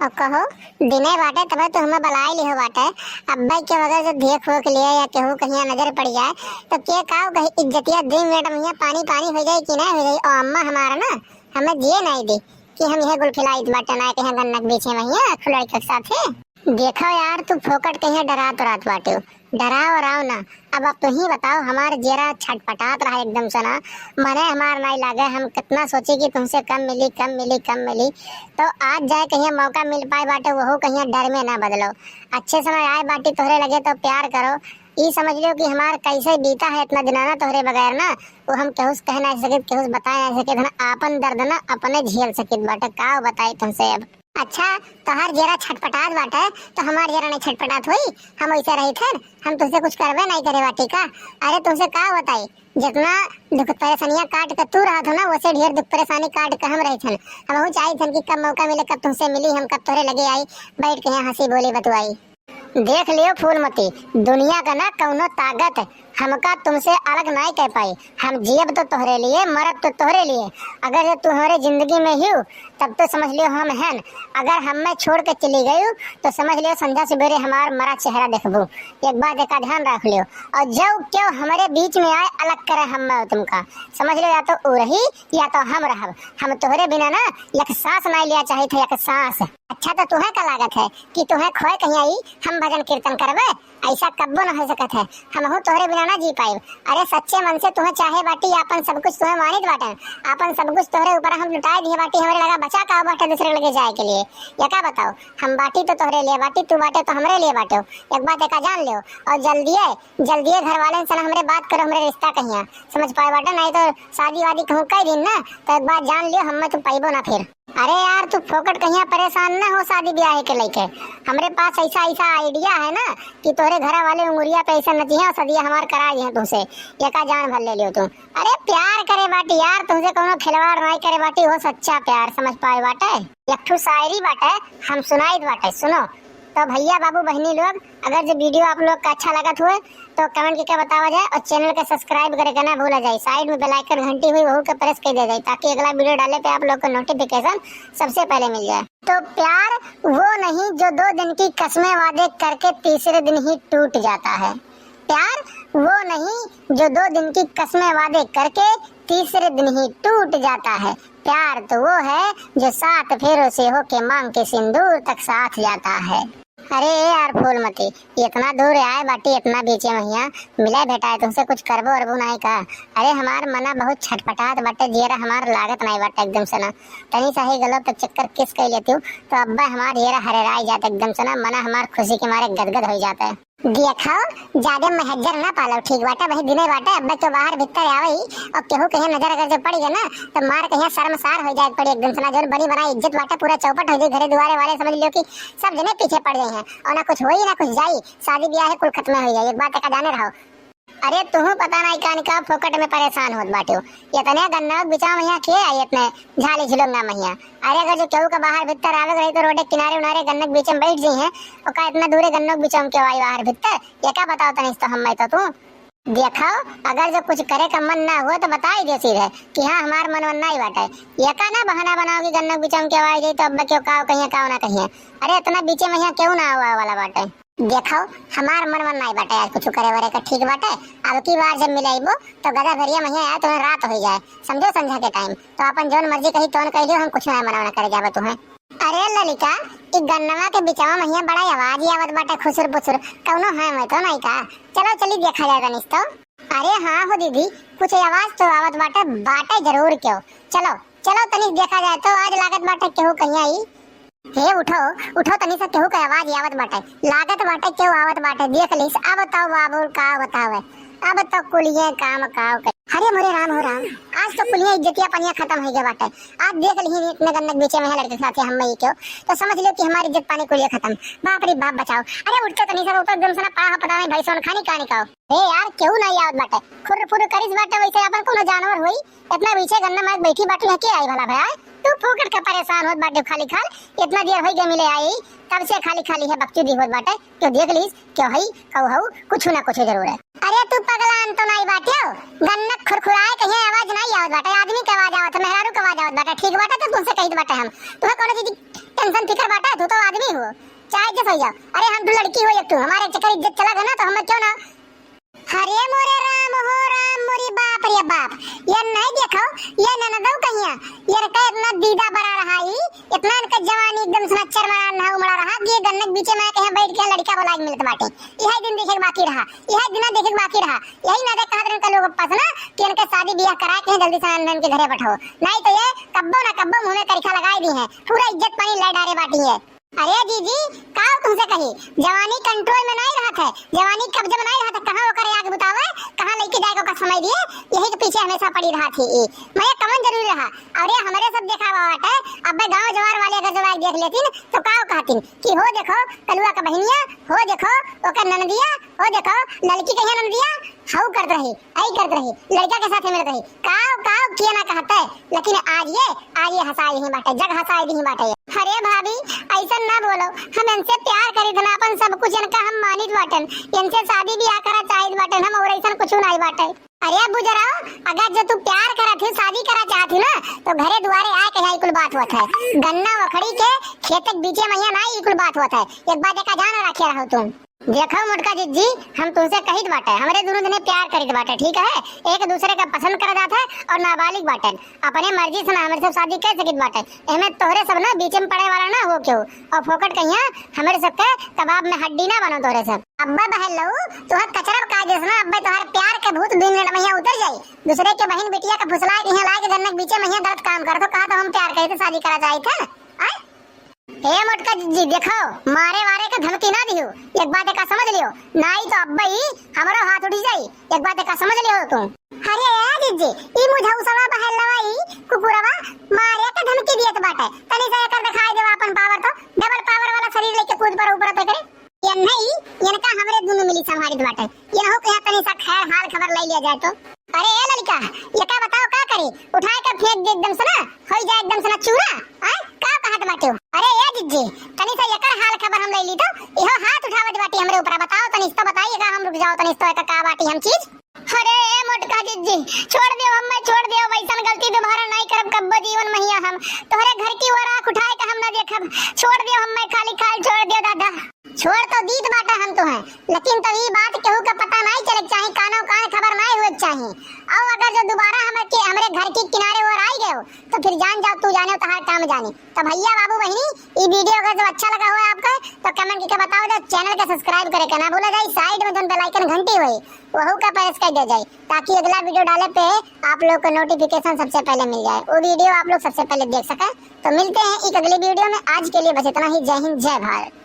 और कहो दिने बाटे तबे तो हमें बलाई लिहो बाटे। अब्बा के वगैरह जो देख हो के लिए या केहू कहीं नजर पड़ जाए तो के काव कहीं इज्जतिया 2 मिनट में पानी पानी हो जाए कि नहीं हो जाए। और अम्मा हमारा ना हमें जिए नहीं दी कि हम यह गुलफिलाई बाटे ना कहीं गन्नक बेचे वही खुलाई के साथ है। देखो यार तू फोकट कहीं डरा तो रात बाटे डराओ राव ना। अब तू ही बताओ हमारे जेरा छटपटात रहा एकदम से ना मने हमार नहीं लागे। हम कितना सोचे कि तुमसे कम मिली तो आज जाए कहीं मौका मिल पाए बाटे वो कहीं डर में ना बदलो। अच्छे समय आए बाटी तोहरे लगे तो प्यार करो। ये समझ लो कि हमार कैसे बीता है इतना दिनाना तोहरे बगैर ना वो हम केहू कह नहीं सके केहू बता नहीं सके आपन दर्द ना अपने झेल सके बाटे। का बताई तुमसे अब। अच्छा तोहर जरा छटपटात बाटे तो हमार जरा नहीं छटपटात हुई। हम ऐसे रही थे हम तुझसे कुछ करवे नहीं करे बाटी का। अरे तुमसे का बताई जितना दुख परेशानियां काट कर तू रहा था ना वैसे ढेर दुख परेशानी काट कर हम रही थे। हम चाहिए थे कि कब मौका मिले कब तुमसे मिली हम कब तोहरे लगे आई बैठ के हंसी बोली बतवाई। देख लियो फूलमती दुनिया का ना कौनो ताकत हमका तुमसे अलग नहीं कह पाई। हम जियब तो तोहरे लिए मरब तो तोहरे लिए। अगर जो तुम्हारे जिंदगी में ही तब तो समझ लियो हम हैं। अगर हम मैं छोड़ के चली गई तो समझ लियो संध्या सवेरे हमार मरा चेहरा देखबू। एक बात का ध्यान रख लियो और जब क्यों हमारे बीच में आए अलग करे हम मैं तुमका समझ लियो या तो उ रही या तो हम रहब। हम तोहरे बिना ना एक सांस नहीं लिया चाहिए थे एक सांस। अच्छा तो तुम्हें का लागत है कि तुम्हें खोए कहीं आई हम भजन कीर्तन करवे ऐसा कब्बो न हो सकत है। हम तोहरे बिना ना जी पाए। अरे सच्चे मन से तुम्हें चाहे बाटी अपन सब कुछ तुम्हें मानित बाटे अपन सब कुछ तोहरे ऊपर हम लुटाए दिए बाटी हमारे लगा बचा का बाटे दूसरे लगे जाए के लिए। या क्या बताओ हम बाटी तो तोहरे लिए बाटी तू बाटे तो हमरे लिए बाटे। एक बात एक जान लियो और जल्दी घर वाले से हमरे बात करो हमरे रिश्ता कहिया समझ पाए बाटे नहीं तो शादी वादी कहूँ कई दिन ना तो एक बात जान लियो हम तुम पाइबो ना फिर। अरे यार तू फोकट कहीं परेशान ना हो शादी ब्याह के लेके। हमरे पास ऐसा आइडिया है ना कि तोरे घर वाले उंगलिया पे ऐसा नती है और सदिया हमार करा है तुमसे ये का जान भर ले लियो तुम। अरे प्यार करे बाटी यार तुमसे कोनो खिलवाड़ नहीं करे बाटी हो सच्चा प्यार समझ पाए बाटे। एक ठो शायरी बाटे हम सुनाई बाटे सुनो। तो भैया बाबू बहनी लोग अगर जो वीडियो आप लोग का अच्छा लगा हुए तो कमेंट करके बतावा जाए और चैनल के सब्सक्राइब करे ना भूला जाए। साइड में बेल आइकन घंटी हुई वहू के प्रेस कर दे जाए ताकि अगला वीडियो डाले पे आप लोग को नोटिफिकेशन सबसे पहले मिल जाए। तो प्यार वो नहीं जो 2 दिन की कस्में वादे करके तीसरे दिन ही टूट जाता है। प्यार वो नहीं जो 2 दिन की कस्में वादे करके तीसरे दिन ही टूट जाता है। प्यार तो वो है जो 7 फेरों से होके मांग के सिंदूर तक साथ जाता है। अरे यार फूलमती इतना दूर आए बाटी इतना बेचे महिया मिला बेटा है तुमसे कुछ करबो अरबो नहीं का। अरे हमार मना बहुत छटपटात बाटे जेरा हमार लागत नहीं बाटे एकदम से ना तनी सही गलत तो चक्कर किस कह लेती हूँ तो अब्बा हमार जेरा हरेराई जाता एकदम से ना मना हमार खुशी के मारे गदगद हो जाता है। देखो ज्यादा महजर ना पालो ठीक बाटे वही दिने बाटे अब्बा तो बाहर भीतर आवे और केहू कहीं नजर अगर जो पड़ गया ना तो मार कहीं शर्मसार हो जाए पड़ी एकदम से ना जो बनी बनाई इज्जत बाटे पूरा चौपट हो जाए घरे दुआरे वाले समझ लियो कि सब जने पीछे पड़ गए हैं और ना कुछ होई ना कुछ जाई शादी ब्याह कुल खत्म हो जाए। एक बात का जाने रहो। अरे तुम्हें पता नहीं का फोकट में परेशान होत बाटे इतने गन्ना बिचाव महिया के आई इतने झाली झुलंगा महिया। अरे अगर जो केहू का बाहर भीतर आवे रही तो रोडे किनारे उनारे गन्नक बीच में बैठ जी हैं और का इतना दूरे गन्नक बिचाव के आई बाहर भीतर ये क्या बताओ तनिस तो हम तो तू देखो अगर जो कुछ करे का मन ना हुआ तो बता ही दे सीधे कि हाँ हमार मन नहीं बाटे। ये का ना बहाना बनाओगी गन्नक बिचाव के आवाज जाई तो अब क्यों काव कहिए काव ना कहिए। अरे इतना बीचे महिया क्यों ना हुआ वाला बाटे। देखो हमार मन नहीं बाटे यार कुछ करे वरे का ठीक बाटे। अब की बार जब मिलाइबो तो गदा भरिया महिया आया तो रात हो जाए समझो संध्या के टाइम तो अपन जोन मर्जी कही तोन कह लियो हम कुछ ना मना करे जाबे तुम्हें। अरे ललिका एक गन्नवा के बिचावा महिया बड़ा आवाज आवत बाटे खुसुर बुसुर कौनो है मैं तो नहीं का चलो चली देखा जाएगा निस्तो। अरे हाँ हो दीदी कुछ आवाज तो आवत बाटे जरूर क्यों चलो चलो तनिक देखा जाए तो आज लागत बाटे केहू कहीं आई हे उठो तनी सा केहू का आवाज आवत बाटे लागत बाटे क्यों आवत बाटे देख लीस। अब बताओ बाबू का बतावे अब तो कुलिये काम काव हरे मोरे राम हो राम आज तो कुलिये इज्जतिया पनिया खत्म हो गया बाटे। आज देख ली इतने गन्नक बीचे में लड़के साथ हम ही क्यों तो समझ लो कि हमारी इज्जत पानी कुलिये खत्म। बाप रे बाप बचाओ। अरे उठ के तनी सा ऊपर एकदम से ना पाहा पता नहीं भाई सोन खानी का निकाओ। ए यार क्यों नहीं आवत बाटे खुर फुर करिस बाटे वैसे अपन कोनो जानवर होई इतना पीछे गन्ना में बैठी बाटे के आई भला भाई तू फोकट का परेशान होत बाटे खाली खाल इतना देर होई गए मिले आई तब से खाली खाली है बकचोदी होत बाटे क्यों देख लीस क्यों हई कहू हऊ कुछ ना कुछ जरूर है। अरे तू पगलान तो नहीं बाटे हो गन्नक खुरखुराए कहीं आवाज नहीं आवत बाटे आदमी की आवाज आवत मेहरारू की आवाज आवत बाटे ठीक बाटे तो तुमसे कहित बाटे हम तुम्हें कोनो चीज टेंशन फिकर बाटे तू तो आदमी हो चाहे जैसे हो जाओ। अरे हम तो लड़की हो एक तू हमारे चक्कर इज्जत चला गया ना तो हम क्यों ना। हरे मोरे राम हो राम मोरी बाप रे बाप ये नहीं देखो ये ननदौ कहिया ये का इतना दीदा बड़ा रहा ही इतना इनका जवानी एकदम से नच्चर मारा ना उमड़ा रहा कि ये गन्नक बीचे में कहीं बैठ के लड़का बोला मिलत बाटे यही दिन देखे बाकी रहा यही दिन देखे बाकी रहा यही ना देख कहा इनका लोग पास ना कि इनका शादी ब्याह करा के जल्दी से नंदन के घरे बैठाओ नहीं तो ये कब्बो ना कब्बो मुंह में करिखा लगाई दी है पूरा इज्जत पानी ले डारे बाटी है। अरे जीजी का तुमसे कही जवानी कंट्रोल में नहीं रहत है जवानी कब्जे में नहीं रहत है कहां ओकर आग बुतावे कहां लेके जाएगा का समय दिए यही के पीछे हमेशा पड़ी रहा थी मैं कमन जरूर रहा। अरे हमारे सब देखा बात है अब गांव जवार वाले अगर जवाई देख लेतिन तो का कहतिन कि हो देखो कलुआ का बहनिया हो देखो ओकर ननदिया हो देखो लड़की कहिया ननदिया हाउ करत रही आई करत रही लड़का के साथ मिलत रही काव किया ना कहता है लेकिन आज ये हंसाई ही बाटे जग हंसाई दी बाटे। अरे भाभी ऐसा ना बोलो हम इनसे प्यार करी थन अपन सब कुछ इनका हम मानित बाटन इनसे शादी ब्याह करा चाहिए बाटन हम और ऐसा कुछ नहीं बाटे। अरे अब्बू जरा अगर जो तू प्यार करा थी शादी करा चाहती ना तो घरे दुआरे आए कहीं कुल बात होता है गन्ना वखड़ी के खेत के बीचे मैया ना कुल बात होता है एक बात का ध्यान रखे रहो तुम। देखो मोटका जिज्जी हम तुमसे कहित बाटे हमरे दोनों जने प्यार करित बाटे ठीक है एक दूसरे का पसंद कर जाता है और नाबालिग बाटे अपने मर्जी से ना हमारे सब शादी कर सकित बाटे एमे तोहरे सब ना बीच में पड़े वाला ना हो क्यों और फोकट कहिया हमारे सब के कबाब में हड्डी ना बनो तोहरे सब। अब्बा बहन लऊ तोहर कचरा का जैसे ना अब्बा तोहर प्यार के भूत दिन में मैया उतर जाई दूसरे के बहन बिटिया का फुसला के यहां लाके गन्नक बीचे मैया गलत काम कर तो कहा तो हम प्यार करे तो शादी करा जाई था आ हे मोटका जी देखो मारे वारे का धमकी ना दियो एक बात का समझ लियो नहीं तो अब्बा ही हमारा हाथ उठ जाई एक बात का समझ लियो तुम। अरे यार जी ई मुझे उसवा बहल लवाई कुकुरवा मारे का धमकी दियत बाटे तनी से कर दिखाई देवा अपन पावर तो डबल पावर वाला शरीर लेके कूद पर ऊपर पे करे ये नहीं इनका हमरे दोनों मिली संभालित बाटे ये हो के तनी सा खैर हाल खबर ले लिया जाए तो। अरे ए लड़का ये का बताओ का करी उठा कर फेंक दे एकदम से ना हो जाए एकदम से ना चूरा आ का कहत बाटे। अरे ए जिज्जी तनी सा एकर हाल खबर हम ले ली तो इहो हाथ उठावत बाटी हमरे ऊपर बताओ तनी तो बताइएगा हम रुक जाओ तनी तो का बाटी हम चीज। अरे ए मोटका जिज्जी छोड़ दियो हम छोड़ दियो वैसन गलती दोबारा नहीं करब कब्बो जीवन महिया हम तोहरे घर की ओर आंख उठाए के हम ना देखब छोड़ दियो हम खाली खाल छोड़ दियो दादा छोड़ तो दीद बाटा हम तो है लेकिन तभी बात केहू का पता नहीं चले चाहे कानो कान खबर नहीं हुए चाहिए और अगर जो दोबारा हमरे घर के किनारे और आई गए तो फिर जान जाओ तू जाने तो हर काम जाने। तो भैया बाबू बहनी ये वीडियो अगर जो अच्छा लगा हो आपको तो कमेंट करके बताओ जो चैनल को सब्सक्राइब करे ना भूला जाए साइड में बेल आइकन घंटी हुई वहू का प्रेस कर दे जाए ताकि अगला वीडियो डाले पे आप लोग को नोटिफिकेशन सबसे पहले मिल जाए वो वीडियो आप लोग सबसे पहले देख सके। तो मिलते हैं एक अगली वीडियो में आज के लिए बस इतना ही जय हिंद जय भारत।